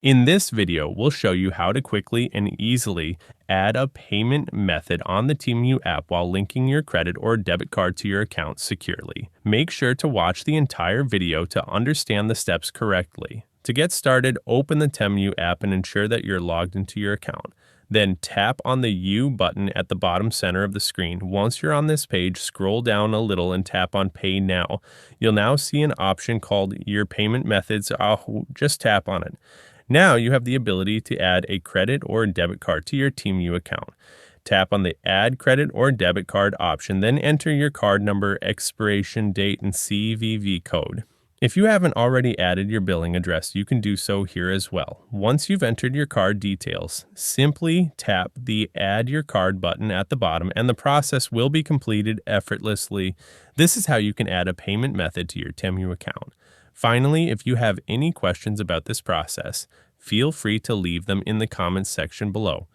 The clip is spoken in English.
In this video, we'll show you how to quickly and easily add a payment method on the TEMU app while linking your credit or debit card to your account securely. Make sure to watch the entire video to understand the steps correctly. To get started, open the TEMU app and ensure that you're logged into your account. Then tap on the U button at the bottom center of the screen. Once you're on this page, scroll down a little and tap on Pay Now. You'll now see an option called Your Payment Methods. Just tap on it. Now you have the ability to add a credit or debit card to your TEMU account. Tap on the Add Credit or Debit Card option, then enter your card number, expiration date, and CVV code. If you haven't already added your billing address, you can do so here as well. Once you've entered your card details, simply tap the Add Your Card button at the bottom and the process will be completed effortlessly. This is how you can add a payment method to your TEMU account. Finally, if you have any questions about this process, feel free to leave them in the comments section below.